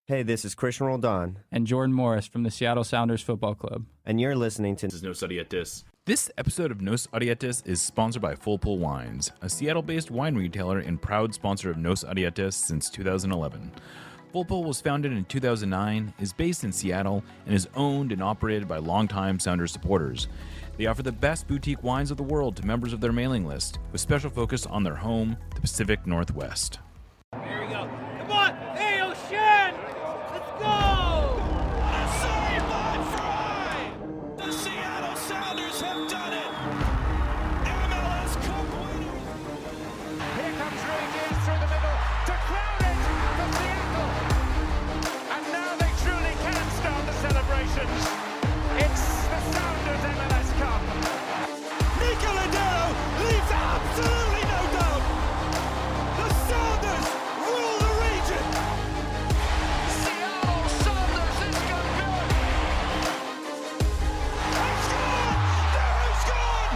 Hey, this is Christian Roldan, and Jordan Morris from the Seattle Sounders Football Club. and you're listening to This is Nos Audietis. This episode of Nos Audietis is sponsored by Full Pull Wines, a Seattle-based wine retailer and proud sponsor of Nos Audietis since 2011. Full Pull was founded in 2009, is based in Seattle, and is owned and operated by longtime Sounders supporters. They offer the best boutique wines of the world to members of their mailing list, with special focus on their home, the Pacific Northwest. Here we go. Come on! Hey, O'Shan! Let's go! Save by Fry! The Seattle Sounders have done it! MLS Cup winners! Here comes Rangers through the middle to crown it for Seattle! And now they truly can start the celebrations. It's the Sounders MLS Cup. Nicola Dero leaves absolutely no doubt! The Sounders rule the region! Seattle Sounders is going good! They've scored! They've scored!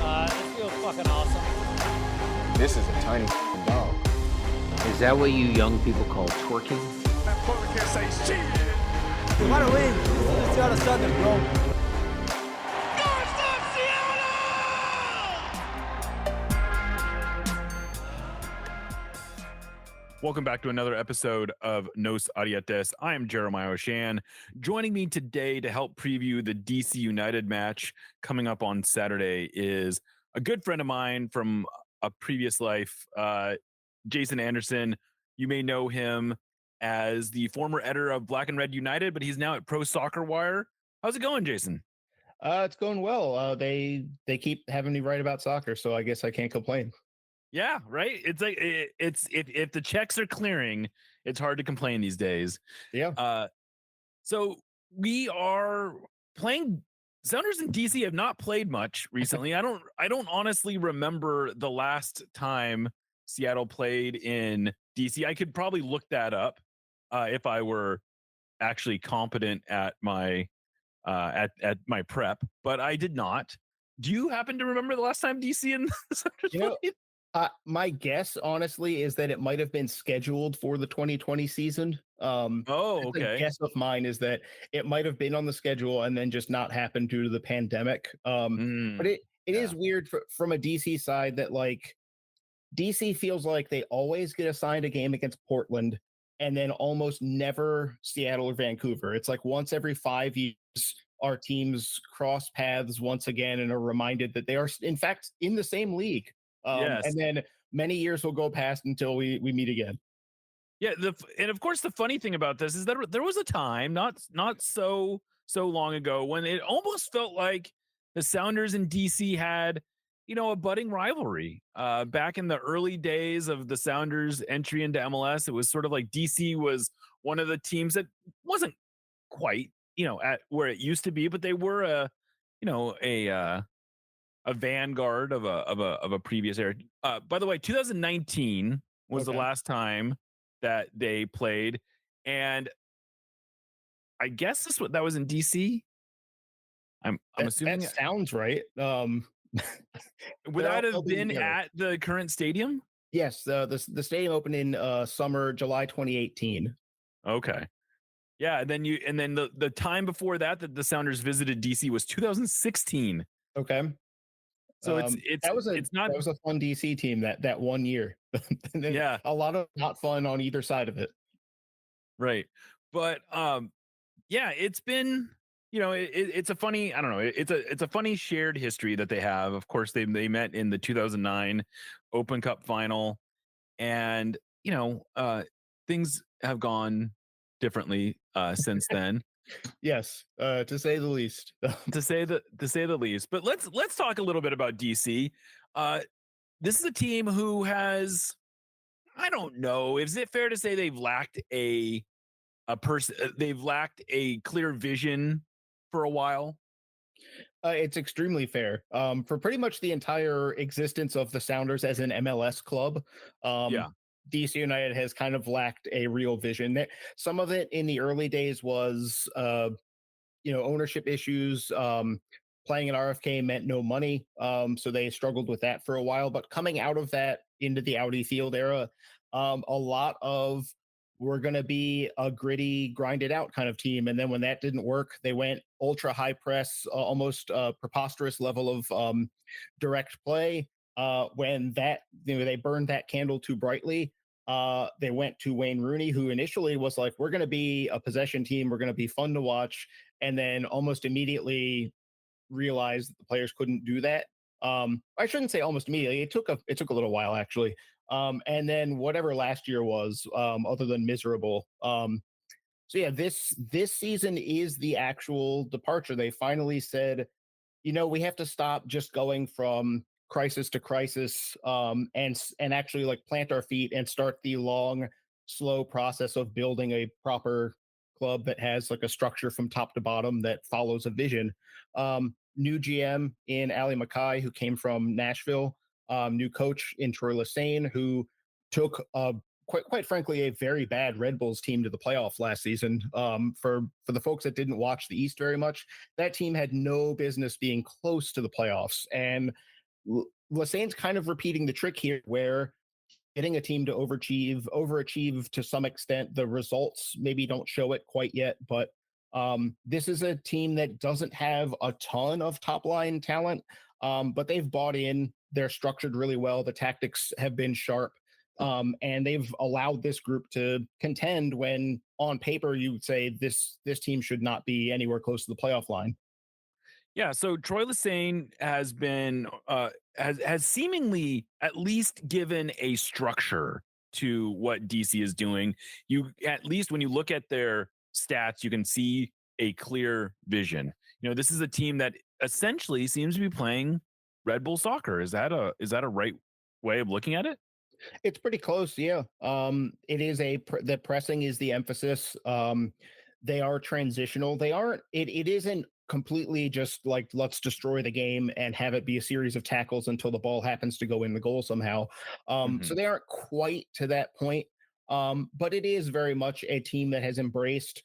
Finally! This feels fucking awesome. This is a tiny dog. Is that what you young people call twerking? And Buttercare says cheated! You wanna win? This is the Seattle Sounders, bro. Welcome back to another episode of Nos Audietis. I am Jeremiah O'Shan. Joining me today to help preview the DC United match coming up on Saturday is a good friend of mine from a previous life, Jason Anderson. You may know him as the former editor of Black and Red United, but he's now at Pro Soccer Wire. How's it going, Jason? It's going well. They keep having me write about soccer, so I guess I can't complain. Yeah, right. It's like it's if the checks are clearing, it's hard to complain these days. Yeah. So we are playing. Sounders in DC have not played much recently. I don't honestly remember the last time Seattle played in DC. I could probably look that up if I were actually competent at my at my prep, but I did not. Do you happen to remember the last time DC and the Sounders played? My guess, honestly, is that it might have been scheduled for the 2020 season. Oh, okay. The guess of mine is that it might have been on the schedule and then just not happened due to the pandemic. But it is weird from a DC side that like DC feels like they always get assigned a game against Portland and then almost never Seattle or Vancouver. It's like once every 5 years, our teams cross paths once again and are reminded that they are, in fact, in the same league. Yes. And then many years will go past until we meet again. Yeah, and of course the funny thing about this is that there was a time not so long ago when it almost felt like the Sounders and DC had, a budding rivalry. Back in the early days of the Sounders' entry into MLS, it was sort of like DC was one of the teams that wasn't quite, at where it used to be, but they were a vanguard of a previous era. By the way, 2019 was the last time that they played, and I guess that was in DC. I'm assuming that sounds right. Would that have been at the current stadium? Yes, the stadium opened in July 2018. Okay. Yeah, and then the time before that the Sounders visited DC was 2016. Okay. So that was a fun DC team that 1 year. Yeah, a lot of not fun on either side of it. Right, but it's been it's a funny, I don't know, it's a funny shared history that they have. Of course, they met in the 2009 Open Cup final, and things have gone differently since then. Yes, to say the least. to say the least. But let's talk a little bit about DC. This is a team who has, I don't know, is it fair to say they've lacked they've lacked a clear vision for a while? It's extremely fair. For pretty much the entire existence of the Sounders as an MLS club, DC United has kind of lacked a real vision. Some of it in the early days was, ownership issues. Playing at RFK meant no money, so they struggled with that for a while. But coming out of that into the Audi Field era, a lot of we're going to be a gritty, grinded out kind of team. And then when that didn't work, they went ultra high press, almost preposterous level of direct play. When that, they burned that candle too brightly, they went to Wayne Rooney, who initially was like, we're going to be a possession team. We're going to be fun to watch. And then almost immediately realized that the players couldn't do that. I shouldn't say almost immediately. It took a little while actually. And then whatever last year was, other than miserable. So yeah, this season is the actual departure. They finally said, we have to stop just going from crisis to crisis, and actually like plant our feet and start the long, slow process of building a proper club that has like a structure from top to bottom that follows a vision. New GM in Ali Mackay, who came from Nashville. New coach in Troy Lesane, who took quite frankly a very bad Red Bulls team to the playoff last season. For the folks that didn't watch the East very much, that team had no business being close to the playoffs. And Lesane's kind of repeating the trick here, where getting a team to overachieve to some extent. The results maybe don't show it quite yet, but this is a team that doesn't have a ton of top line talent, but they've bought in. They're structured really well. The tactics have been sharp, and they've allowed this group to contend when on paper you would say this team should not be anywhere close to the playoff line. Yeah, so Troy Lesane has been has seemingly at least given a structure to what DC is doing. You, at least when you look at their stats, you can see a clear vision. This is a team that essentially seems to be playing Red Bull soccer. Is that a right way of looking at it? It's pretty close, yeah. It is the pressing is the emphasis. They are transitional. They aren't. It isn't completely just like let's destroy the game and have it be a series of tackles until the ball happens to go in the goal somehow. So they aren't quite to that point. But it is very much a team that has embraced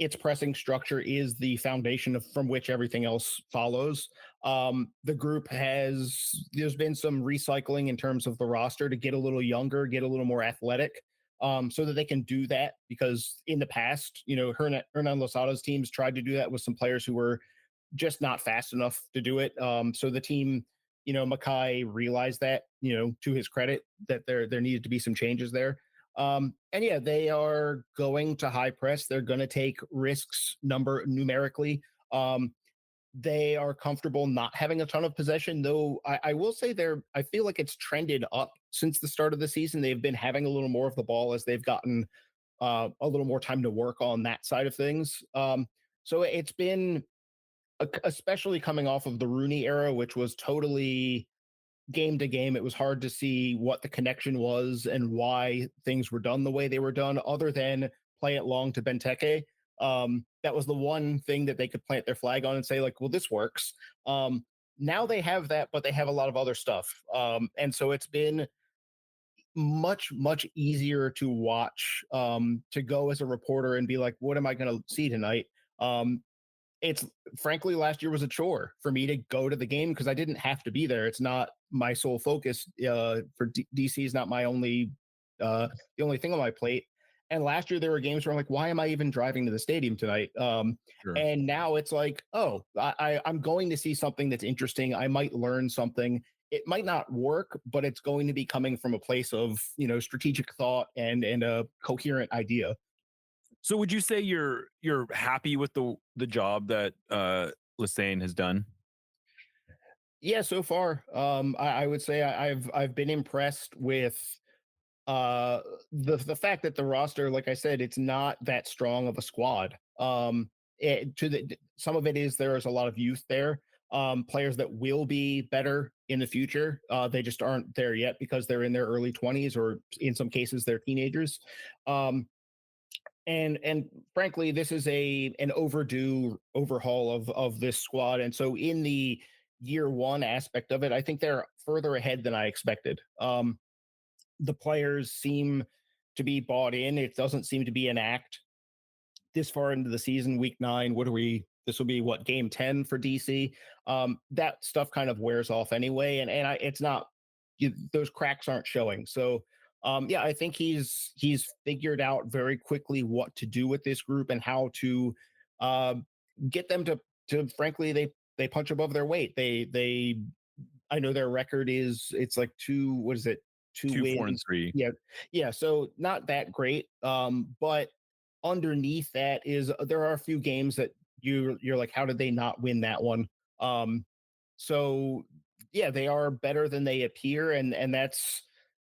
its pressing structure is the foundation from which everything else follows. The group there's been some recycling in terms of the roster to get a little younger, get a little more athletic, so that they can do that. Because in the past, Hernan Losada's teams tried to do that with some players who were just not fast enough to do it. So the team, Mackay realized that, to his credit, that there needed to be some changes there. And yeah, they are going to high press. They're going to take risks numerically. They are comfortable not having a ton of possession, though I will say I feel like it's trended up since the start of the season. They've been having a little more of the ball as they've gotten a little more time to work on that side of things. So it's been, especially coming off of the Rooney era, which was totally game to game, it was hard to see what the connection was and why things were done the way they were done, other than play it long to Benteke. That was the one thing that they could plant their flag on and say, like, well, this works. Now they have that, but they have a lot of other stuff. And so it's been much, much easier to watch, to go as a reporter and be like, what am I going to see tonight? It's frankly, last year was a chore for me to go to the game because I didn't have to be there. It's not my sole focus. DC is not my the only thing on my plate. And last year there were games where I'm like, why am I even driving to the stadium tonight? Sure. And now it's like, oh, I'm going to see something that's interesting. I might learn something. It might not work, but it's going to be coming from a place of, strategic thought and a coherent idea. So would you say you're happy with the job that Lesane has done? Yeah, so far, I would say I've been impressed with the fact that the roster, like I said, it's not that strong of a squad. Some of it is there is a lot of youth there, players that will be better in the future. They just aren't there yet because they're in their early 20s, or in some cases they're teenagers. And frankly, this is an overdue overhaul of this squad. And so in the year one aspect of it, I think they're further ahead than I expected. The players seem to be bought in. It doesn't seem to be an act this far into the season, week 9. This will be what, game 10 for DC. That stuff kind of wears off anyway. And it's not, those cracks aren't showing. So Yeah, I think he's figured out very quickly what to do with this group and how to uh, get them to frankly they punch above their weight. They I know their record is it's like two what is it two 2, 4, and wins 3. yeah yeah so not that great but underneath that is there are a few games that you're like how did they not win that one so yeah they are better than they appear and that's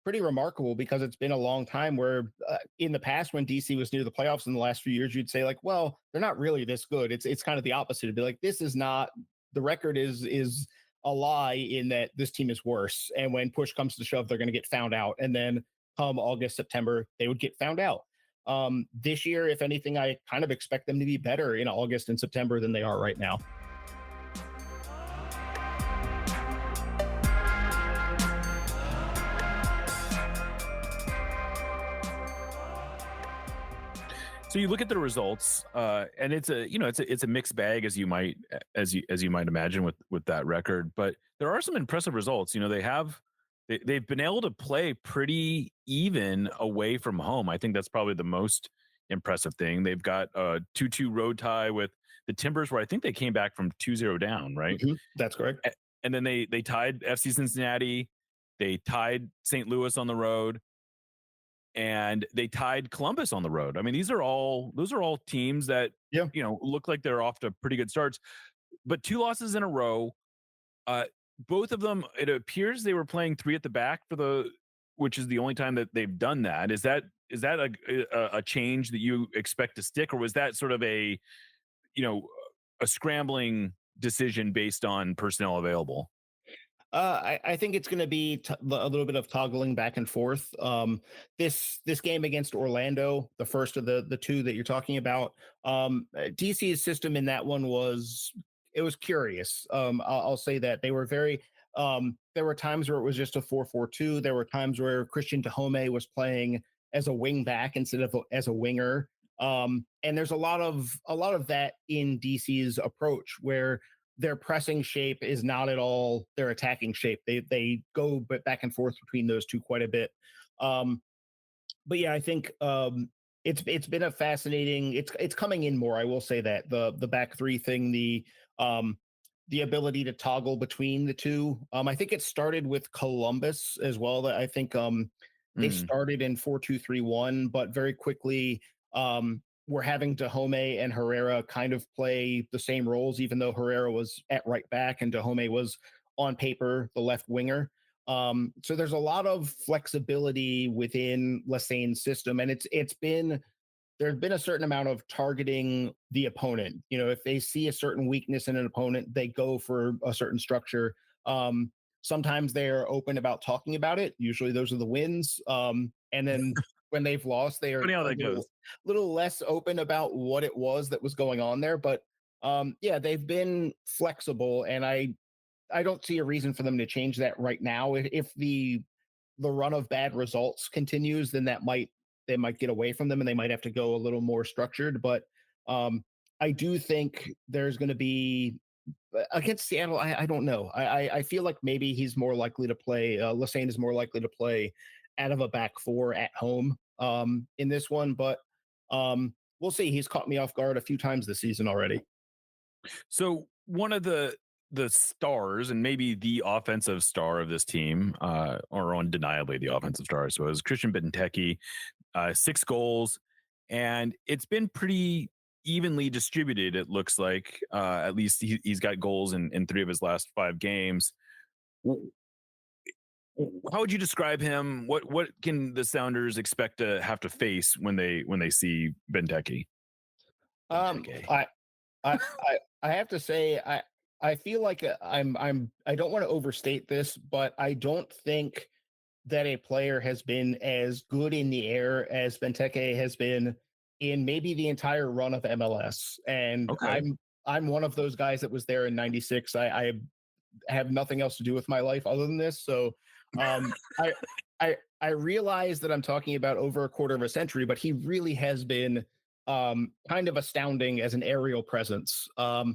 pretty remarkable because it's been a long time where in the past when DC was near the playoffs in the last few years, you'd say like, well, they're not really this good. It's kind of the opposite. It'd be like, this is not the record is a lie in that this team is worse. And when push comes to shove, they're going to get found out. And then come August, September, they would get found out. This year, if anything, I kind of expect them to be better in August and September than they are right now. So you look at the results, and it's a mixed bag as you might imagine with that record. But there are some impressive results. They've been able to play pretty even away from home. I think that's probably the most impressive thing. They've got a 2-2 road tie with the Timbers, where I think they came back from 2-0 down, right? Mm-hmm. That's correct. And then they tied FC Cincinnati, they tied St. Louis on the road, and they tied Columbus on the road. I mean, those are all teams that look like they're off to pretty good starts, but 2 losses in a row. Both of them, it appears they were playing 3 at the back which is the only time that they've done that. Is that a change that you expect to stick, or was that sort of a scrambling decision based on personnel available? I think it's going to be a little bit of toggling back and forth. This game against Orlando, the first of the 2 that you're talking about, DC's system in that one was curious. I'll say that they were very. There were times where it was just a 4-4-2. There were times where Christian Benteke was playing as a wing back instead of as a winger. And there's a lot of that in DC's approach where their pressing shape is not at all their attacking shape. They go back and forth between those 2 quite a bit. But yeah, I think it's been a fascinating. It's coming in more. I will say that the back 3 thing, the ability to toggle between the 2. I think it started with Columbus as well. I think they started in 4-2-3-1, but very quickly we're having Dahome and Herrera kind of play the same roles, even though Herrera was at right back and Dahome was on paper the left winger. So there's a lot of flexibility within Lessane's system, and there's been a certain amount of targeting the opponent. If they see a certain weakness in an opponent, they go for a certain structure. Sometimes they're open about talking about it. Usually those are the wins. And then when they've lost, they are a little less open about what it was that was going on there. But yeah, they've been flexible, and I don't see a reason for them to change that right now. If the run of bad results continues, then they might get away from them and they might have to go a little more structured. But I do think there's going to be against Seattle. I don't know. I feel like maybe he's more likely to play. Lessane is more likely to play out of a back 4 at home in this one, but we'll see. He's caught me off guard a few times this season already. So one of the stars, and maybe the offensive star of this team, or undeniably the offensive star, I suppose, Christian Benteke, 6 goals, and it's been pretty evenly distributed. It looks like at least he's got goals in 3 of his last 5 games. How would you describe him? What can the Sounders expect to have to face when they see Benteke? I have to say I feel like I don't want to overstate this, but I don't think that a player has been as good in the air as Benteke has been in maybe the entire run of MLS. And okay. I'm one of those guys that was there in '96. I have nothing else to do with my life other than this. So I realize that I'm talking about over a quarter of a century, but he really has been kind of astounding as an aerial presence. And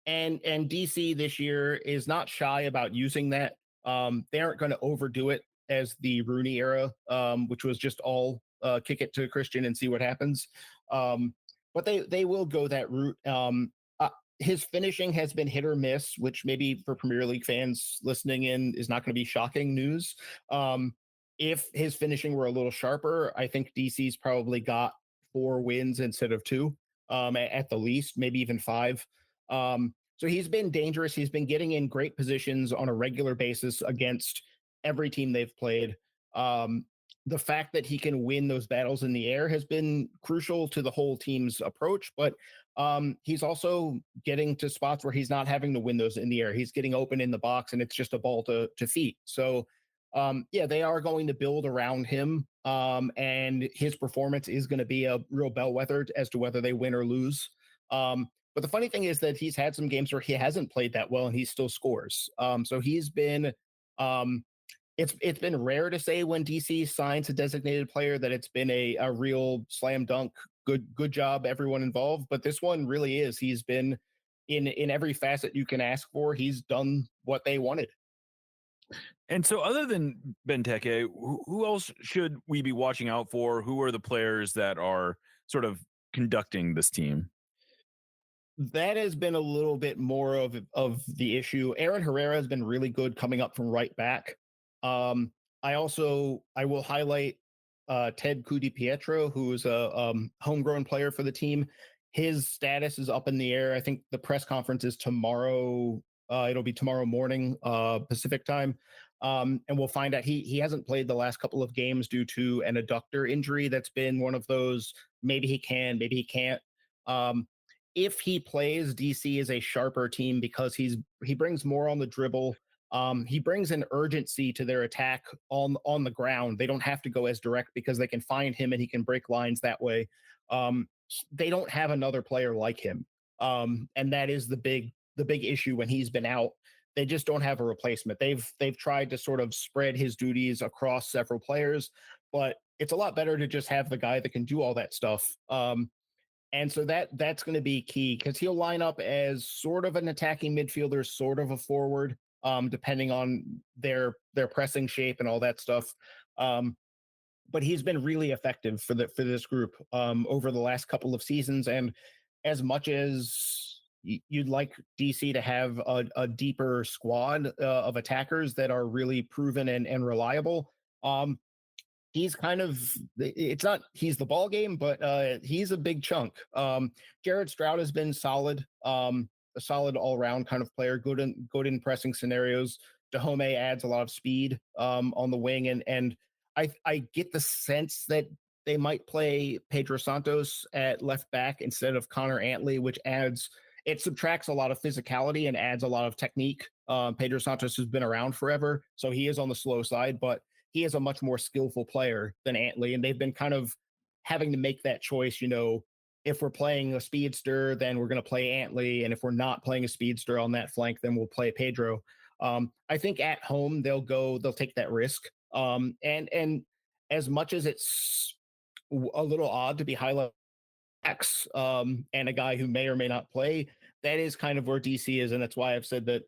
DC this year is not shy about using that. They aren't going to overdo it. as the Rooney era, which was just all kick it to Christian and see what happens. But they will go that route. His finishing has been hit or miss, which maybe for Premier League fans listening in is not going to be shocking news. If his finishing were a little sharper, I think DC's probably got 4 wins instead of 2, at the least, maybe even 5. So he's been dangerous. He's been getting in great positions on a regular basis against every team they've played. The fact that he can win those battles in the air has been crucial to the whole team's approach, but he's also getting to spots where he's not having to win those in the air. He's getting open in the box and it's just a ball to feet. So yeah, they are going to build around him, and his performance is going to be a real bellwether as to whether they win or lose. But the funny thing is that he's had some games where he hasn't played that well and he still scores. So he's been it's been rare to say when DC signs a designated player that it's been a real slam dunk, good job, everyone involved. But this one really is. He's been in every facet you can ask for. He's done what they wanted. And so, other than Benteke, who else should we be watching out for? Who are the players that are sort of conducting this team? That has been a little bit more of the issue. Aaron Herrera has been really good coming up from right back. I will highlight Ted Pietro, who is a homegrown player for the team. His status is up in the air. I think the press conference is tomorrow. It'll be tomorrow morning, Pacific time. And we'll find out. He hasn't played the last couple of games due to an adductor injury. That's been one of those, maybe he can, maybe he can't. If he plays, DC is a sharper team because he brings more on the dribble. He brings an urgency to their attack on the ground. They don't have to go as direct because they can find him and he can break lines that way. They don't have another player like him, and that is the big issue when he's been out. They just don't have a replacement. They've tried to sort of spread his duties across several players, but it's a lot better to just have the guy that can do all that stuff. And so that's going to be key because he'll line up as sort of an attacking midfielder, sort of a forward, depending on their pressing shape and all that stuff. But he's been really effective for this group over the last couple of seasons. And as much as you'd like DC to have a deeper squad of attackers that are really proven and reliable, he's kind of, it's not he's the ball game, but he's a big chunk. Jared Stroud has been solid, a solid all-round kind of player, good in pressing scenarios. Dahomey adds a lot of speed on the wing, and I get the sense that they might play Pedro Santos at left back instead of Connor Antley, which subtracts a lot of physicality and adds a lot of technique. Pedro Santos has been around forever, so he is on the slow side, but he is a much more skillful player than Antley, and they've been kind of having to make that choice. If we're playing a speedster, then we're going to play Antley, and if we're not playing a speedster on that flank, then we'll play Pedro. I think at home they'll take that risk. And as much as it's a little odd to be highlighting and a guy who may or may not play, that is kind of where DC is, and that's why I've said that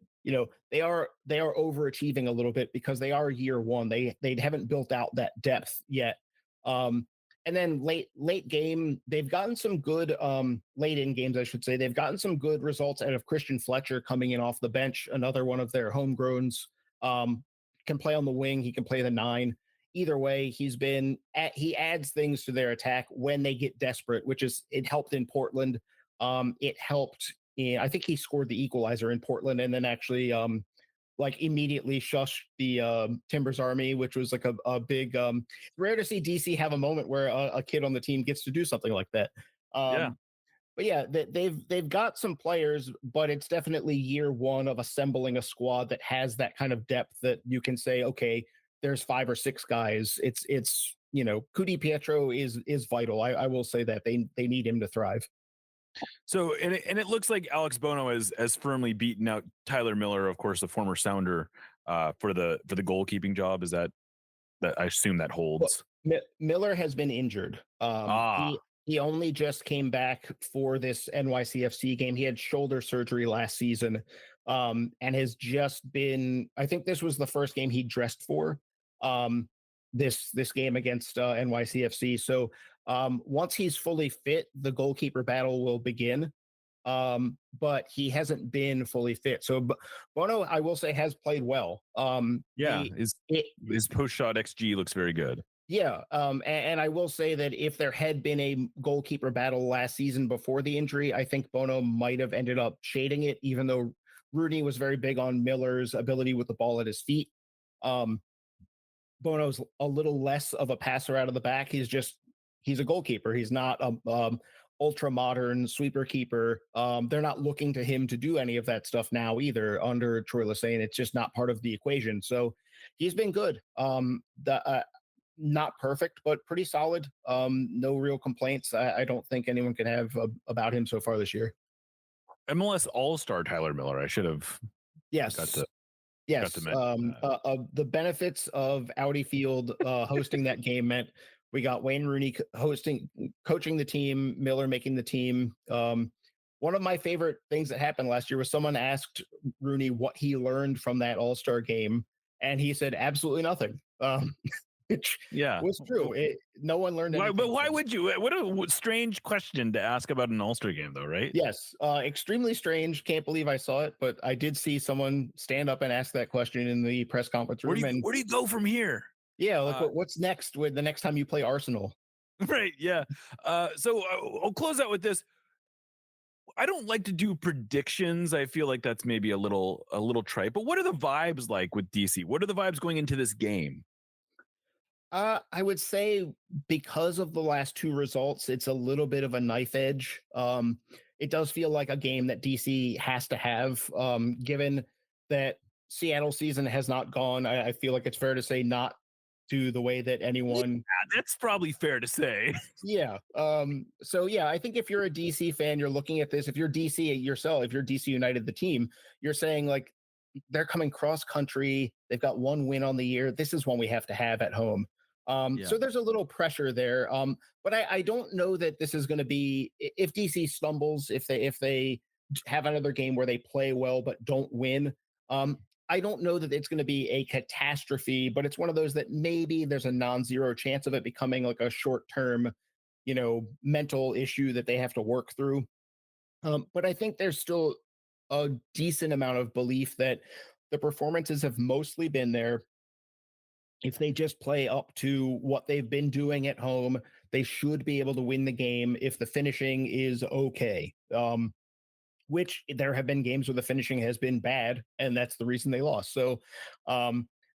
they are overachieving a little bit because they are year one. They haven't built out that depth yet. And then late game, they've gotten some good late in games, I should say. They've gotten some good results out of Christian Fletcher coming in off the bench, another one of their homegrowns. Can play on the wing, he can play the 9. Either way, he adds things to their attack when they get desperate, it helped in Portland. It helped I think he scored the equalizer in Portland and then actually immediately shushed the Timbers Army, which was like a big rare to see DC have a moment where a kid on the team gets to do something like that. Yeah. But yeah, they've got some players, but it's definitely year one of assembling a squad that has that kind of depth that you can say, okay, there's 5 or 6 guys. It's Cudi Pietro is vital. I will say that they need him to thrive. So, and it looks like Alex Bono has firmly beaten out Tyler Miller, of course, the former Sounder, for the goalkeeping job. Is that I assume that holds? Well, Miller has been injured. He only just came back for this NYCFC game. He had shoulder surgery last season, and has just been. I think this was the first game he dressed for. this game against NYCFC. So once he's fully fit, the goalkeeper battle will begin. But he hasn't been fully fit. So Bono, I will say, has played well. His post shot XG looks very good. Yeah, and I will say that if there had been a goalkeeper battle last season before the injury, I think Bono might have ended up shading it, even though Rooney was very big on Miller's ability with the ball at his feet. Bono's a little less of a passer out of the back. He's a goalkeeper. He's not a ultra modern sweeper keeper. They're not looking to him to do any of that stuff now either under Troy Lesesne. It's just not part of the equation. So he's been good. Not perfect, but pretty solid. No real complaints. I don't think anyone can have about him so far this year. MLS All-Star Tyler Miller. I should have. Yes. The benefits of Audi Field hosting that game meant we got Wayne Rooney coaching the team, Miller making the team. One of my favorite things that happened last year was someone asked Rooney what he learned from that All-Star game, and he said absolutely nothing. Which was true. No one learned anything. But why would you? What a strange question to ask about an All-Star game, though, right? Yes, extremely strange. Can't believe I saw it, but I did see someone stand up and ask that question in the press conference room. Where do you go from here? Yeah, like what's next with the next time you play Arsenal? Right, yeah. So I'll close out with this. I don't like to do predictions. I feel like that's maybe a little trite. But what are the vibes like with DC? What are the vibes going into this game? I would say because of the last two results, it's a little bit of a knife edge. It does feel like a game that DC has to have, given that Seattle season has not gone. I feel like it's fair to say not to the way that anyone. Yeah, that's probably fair to say. Yeah. So yeah, I think if you're a DC fan, you're looking at this. If you're DC yourself, if you're DC United, the team, you're saying like they're coming cross country. They've got one win on the year. This is one we have to have at home. So there's a little pressure there. But I don't know that this is going to be, if DC stumbles, if they have another game where they play well but don't win. I don't know that it's going to be a catastrophe, but it's one of those that maybe there's a non-zero chance of it becoming like a short-term, mental issue that they have to work through. But I think there's still a decent amount of belief that the performances have mostly been there. If they just play up to what they've been doing at home, they should be able to win the game if the finishing is okay. Which there have been games where the finishing has been bad, and that's the reason they lost. So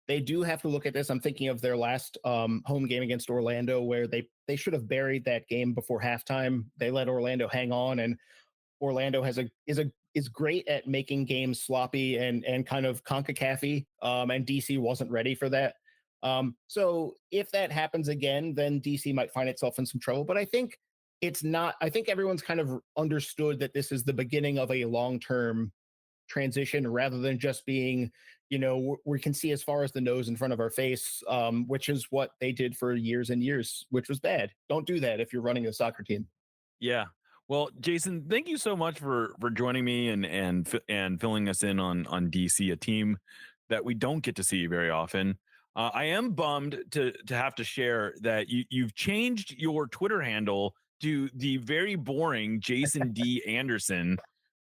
they do have to look at this. I'm thinking of their last home game against Orlando, where they should have buried that game before halftime. They let Orlando hang on, and Orlando is great at making games sloppy and kind of CONCACAF-y, and DC wasn't ready for that. So if that happens again, then DC might find itself in some trouble. But I think it's not. I think everyone's kind of understood that this is the beginning of a long-term transition rather than just being, we can see as far as the nose in front of our face, which is what they did for years and years, which was bad. Don't do that if you're running a soccer team. Yeah. Well, Jason, thank you so much for joining me and filling us in on DC, a team that we don't get to see very often. I am bummed to have to share that you've changed your Twitter handle to the very boring Jason D. Anderson.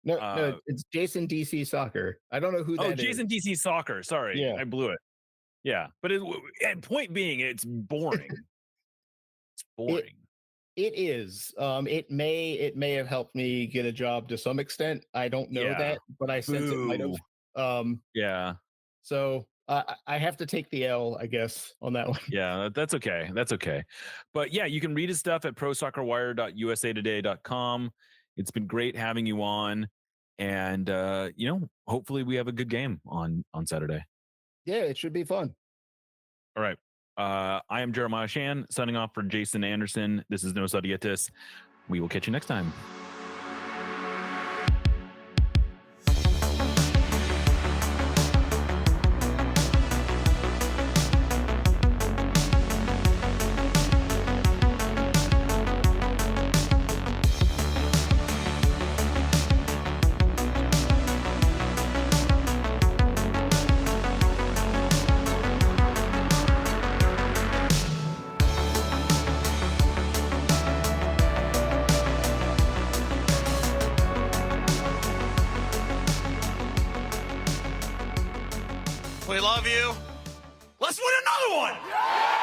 No, it's Jason DC Soccer. I don't know who that is. Oh, Jason DC Soccer. Sorry, yeah. I blew it. Yeah, but point being, it's boring. It's boring. It is. It may have helped me get a job to some extent. I don't know that, but I sense it might have. Yeah. So I have to take the L, I guess, on that one. Yeah, that's okay. That's okay. But yeah, you can read his stuff at prosoccerwire.usatoday.com. It's been great having you on. And, hopefully we have a good game on Saturday. Yeah, it should be fun. All right. I am Jeremiah Shan, signing off for Jason Anderson. This is Nos Adietis. We will catch you next time. We love you. Let's win another one.